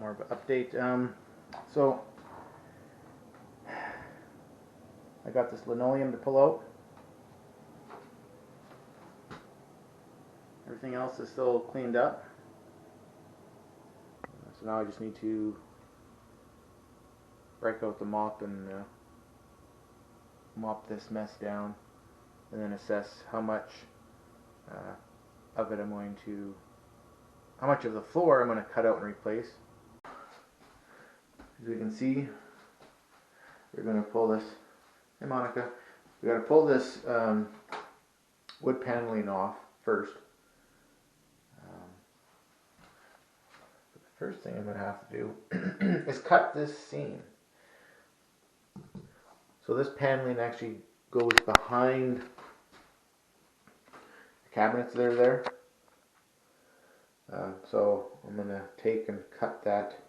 more of an update. So I got this linoleum to pull out. Everything else is still cleaned up. So now I just need to break out the mop and mop this mess down, and then assess how much of it how much of the floor I'm going to cut out and replace. As we can see, we're going to pull this. Hey Monica, we got to pull this wood paneling off first. The first thing I'm going to have to do is cut this seam. So this paneling actually goes behind the cabinets that are there. So I'm going to take and cut that.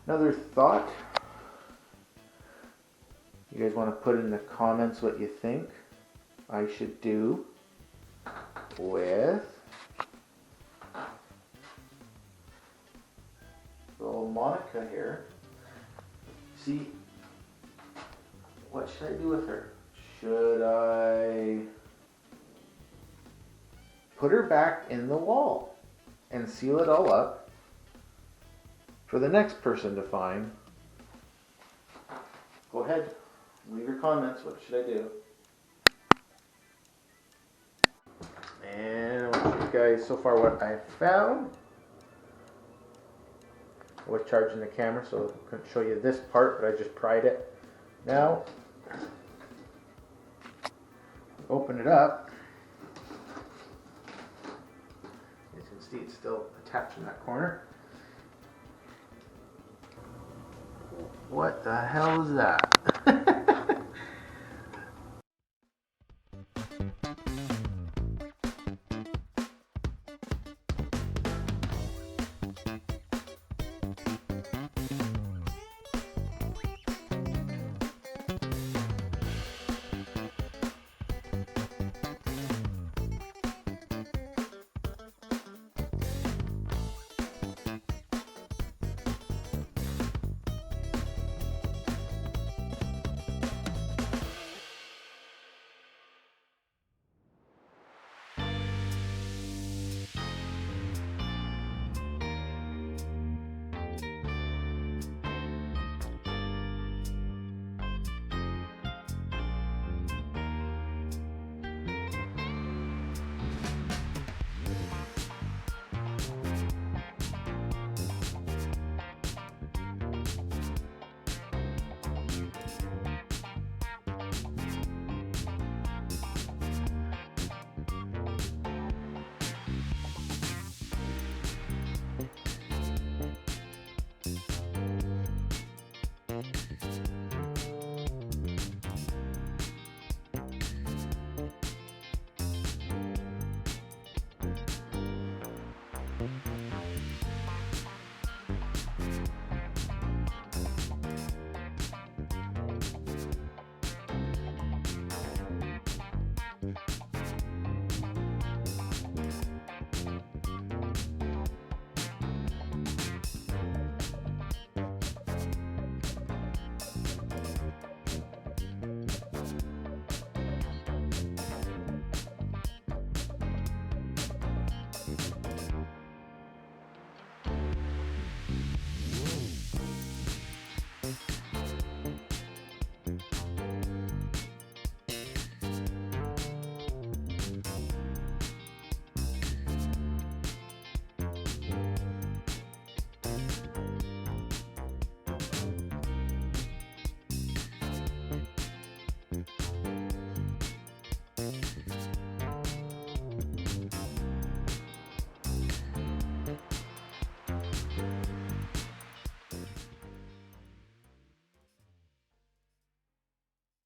Another thought, you guys want to put in the comments what you think I should do with little Monica here. See, what should I do with her? Should I put her back in the wall and seal it all up for the next person to find? Go ahead, leave your comments. What should I do? And I'll show you guys so far what I found. I was charging the camera, so I couldn't show you this part, but I just pried it. Now, open it up. As you can see, it's still attached in that corner. What the hell is that?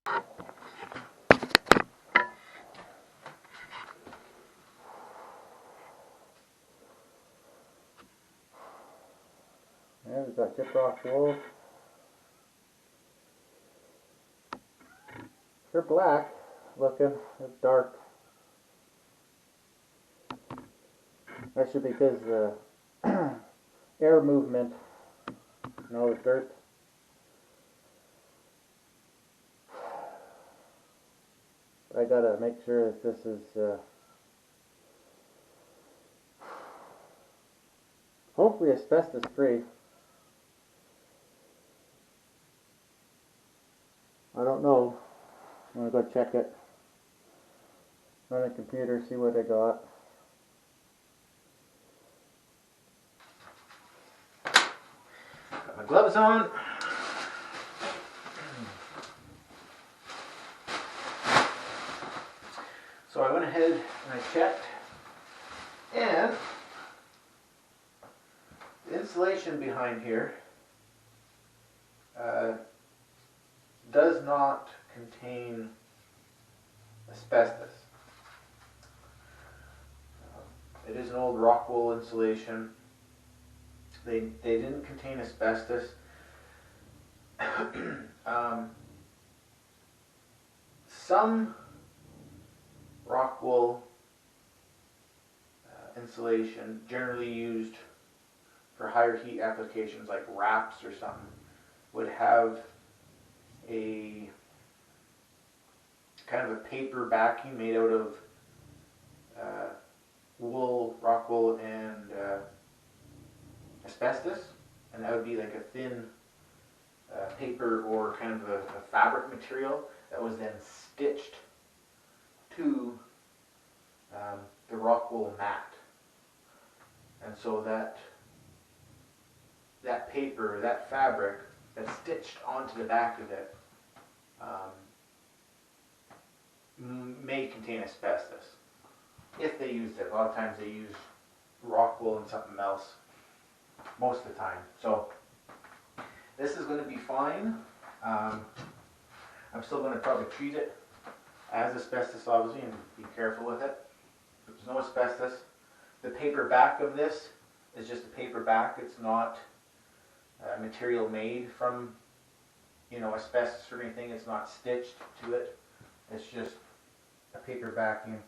Yeah, we've got gyprock wool. They're black looking, it's dark. That should be because the air movement, the dirt. I gotta make sure that this is hopefully asbestos free. I don't know. I'm gonna go check it. Run the computer, see what I got. Got my gloves on. So I went ahead and I checked, and the insulation behind here does not contain asbestos. It is an old rock wool insulation. They didn't contain asbestos. Some rock wool insulation, generally used for higher heat applications like wraps or something, would have a kind of a paper backing made out of wool, rock wool, and asbestos, and that would be like a thin paper or kind of a fabric material that was then stitched to the rock wool mat. And so that paper, that fabric that's stitched onto the back of it may contain asbestos. If they used it, a lot of times they use rock wool and something else most of the time. So this is going to be fine. I'm still going to probably treat it as asbestos, obviously, and be careful with it. There's no asbestos. The paper back of this is just a paper back. It's not material made from, asbestos or anything. It's not stitched to it. It's just a paper backing.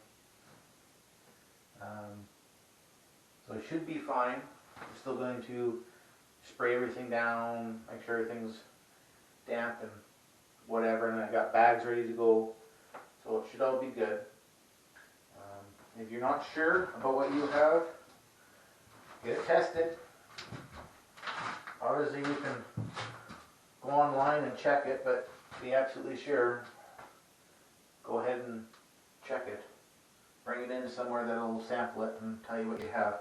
So it should be fine. I'm still going to spray everything down, make sure everything's damp and whatever, and I got bags ready to go, so it should all be good. If you're not sure about what you have, get it tested. Obviously you can go online and check it, but to be absolutely sure, go ahead and check it. Bring it in somewhere that'll sample it and tell you what you have.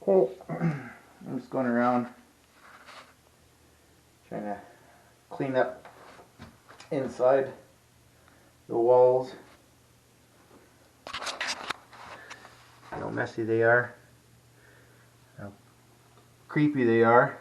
Okay, I'm just going around trying to clean up inside the walls. How messy they are, how creepy they are.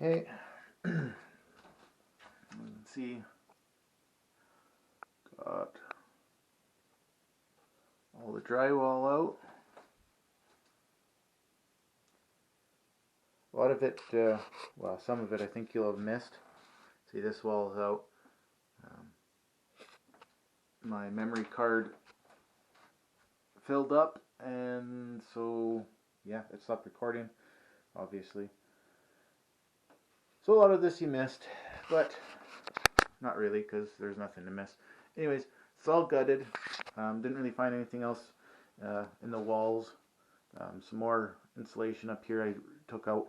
Okay, let's see, got all the drywall out. A lot of it, well, some of it I think you'll have missed. See, this wall is out. My memory card filled up, and so yeah, it stopped recording, obviously. So a lot of this you missed, but not really, because there's nothing to miss. Anyways, it's all gutted. Didn't really find anything else in the walls. Some more insulation up here I took out.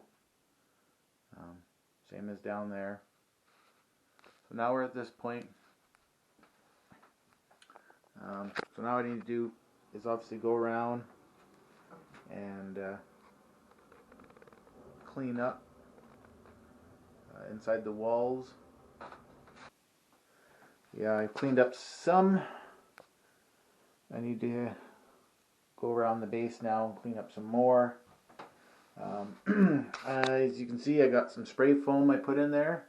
Same as down there. So now we're at this point. So now what I need to do is obviously go around and clean up inside the walls. Yeah, I cleaned up some. I need to go around the base now and clean up some more. As you can see, I got some spray foam I put in there,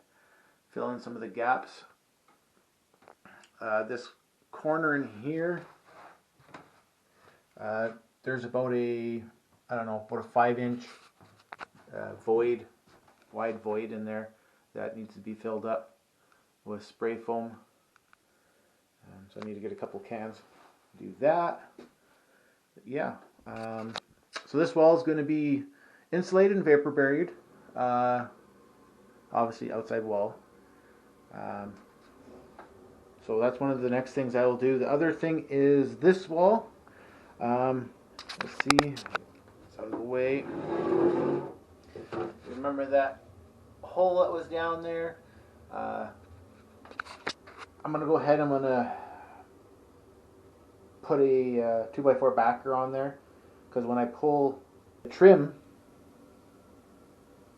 fill in some of the gaps. This corner in here, there's about a I don't know, about a 5-inch void, wide void in there that needs to be filled up with spray foam. So I need to get a couple cans to do that. But yeah, so this wall is going to be insulated and vapor barried. Obviously outside wall. So that's one of the next things I will do. The other thing is this wall. Let's see, it's out of the way. Remember that hole that was down there? I'm going to go ahead, I'm going to put a 2x4 backer on there, because when I pull the trim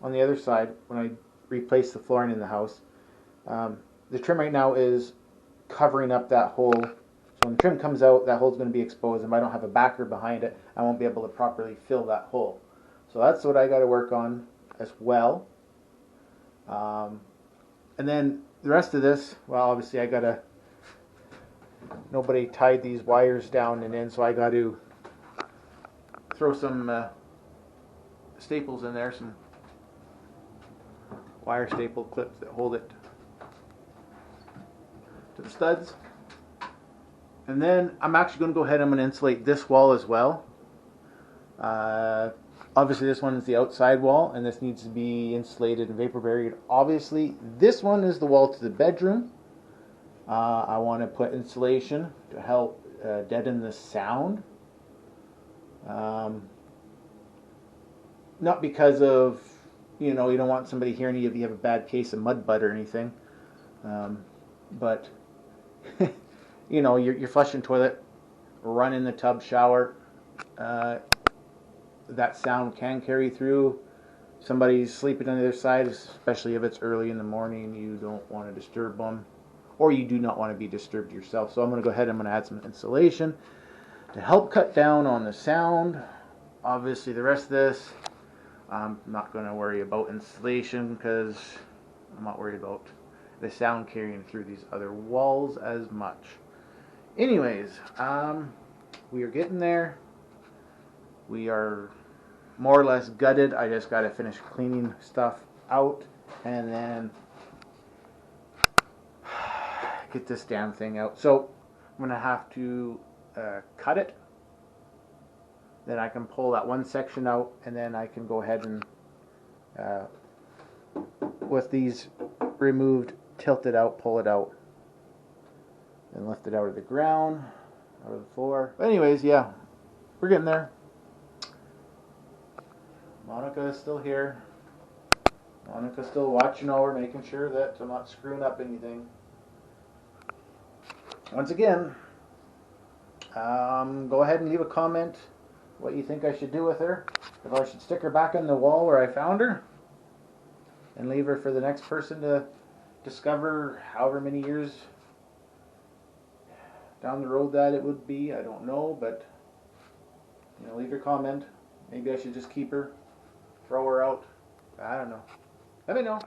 on the other side, when I replace the flooring in the house, the trim right now is covering up that hole. So when the trim comes out, that hole's going to be exposed, and if I don't have a backer behind it, I won't be able to properly fill that hole. So that's what I got to work on as well. And then the rest of this, well, obviously I got to, nobody tied these wires down and in, so I got to throw some staples in there, some wire staple clips that hold it to the studs. And then I'm actually going to go ahead and I'm going to insulate this wall as well. Obviously this one is the outside wall, and this needs to be insulated and vapor barried. Obviously this one is the wall to the bedroom. I want to put insulation to help deaden the sound. Not because of, you know, you don't want somebody hearing you if you have a bad case of mud butt or anything. But, you know, you're flushing toilet, run in the tub, shower. That sound can carry through. Somebody's sleeping on the other side, especially if it's early in the morning. You don't want to disturb them, or you do not want to be disturbed yourself. So I'm going to go ahead and I'm going to add some insulation to help cut down on the sound. Obviously the rest of this, I'm not going to worry about insulation because I'm not worried about the sound carrying through these other walls as much. Anyways, we are getting there. We are more or less gutted. I just got to finish cleaning stuff out and then get this damn thing out. So I'm going to have to cut it. Then I can pull that one section out, and then I can go ahead and with these removed, tilt it out, pull it out, and lift it out of the ground, out of the floor. But anyways, yeah, we're getting there. Monica is still here. Monica's still watching over, making sure that I'm not screwing up anything. Once again, go ahead and leave a comment what you think I should do with her. If I should stick her back on the wall where I found her and leave her for the next person to discover, however many years down the road that it would be. I don't know, but you know, leave your comment. Maybe I should just keep her, throw her out. I don't know. Let me know.